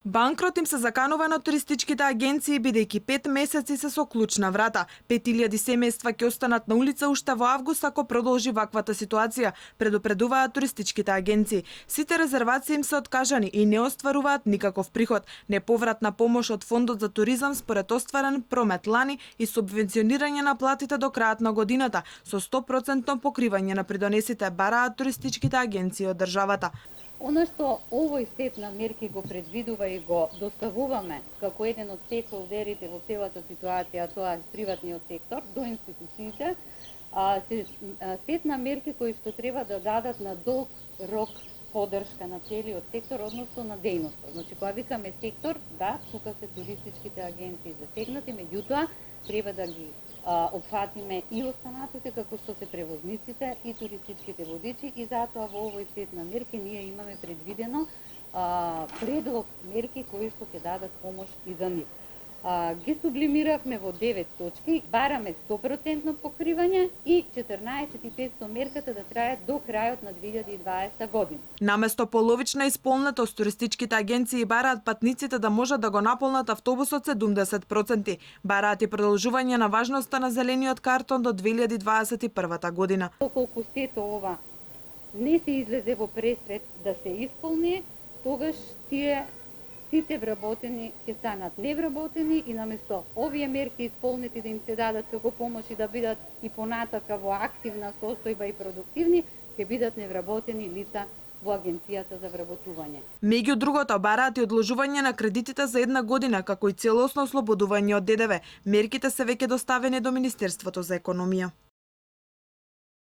Банкрот им се заканува на туристичките агенции бидејќи 5 месеци се со клуч на врата. 5000 семејства ќе останат на улица уште во август ако продолжи ваквата ситуација, предупредуваат туристичките агенции. Сите резервации им се откажани и не остваруваат никаков приход. Неповратна помош од Фондот за туризам според остварен промет лани и субвенционирање на платите до крајот на годината со 100% покривање на придонесите бараат туристичките агенции од државата. Оно што овој сет на мерки го предвидува и го доставуваме како еден од стейкхолдерите во целата ситуација, тоа е приватниот сектор, до институциите, сет на мерки кои што треба да дадат на долг рок поддршка на целиот сектор, односно на дејноста. Значи, кога викаме сектор, да, тука се туристичките агенции засегнати, меѓутоа треба да ги опфатиме и останатите како што се превозниците и туристичките водичи и затоа во овој сет на мерки ние имаме предвидено предлог мерки кои што ќе дадат помош и за нив. Ги сублимиравме во 9 точки, бараме 100% покривање и 14.500 мерката да трае до крајот на 2020 година. Наместо половична исполнетост, туристичките агенции бараат патниците да можат да го наполнат автобусот 70%. Бараат и продолжување на важноста на зелениот картон до 2021 година. Доколку сето ова не се излезе во пресред да се исполни, тогаш сите вработени ќе станат невработени и наместо овие мерки исполнети да им се дадат како помош и да бидат и понатака во активна состојба и продуктивни, ќе бидат невработени лица во Агенцијата за вработување. Меѓу другото, бараат и одложување на кредитите за 1 година, како и целосно ослободување од ДДВ. Мерките се веќе доставени до Министерството за економија.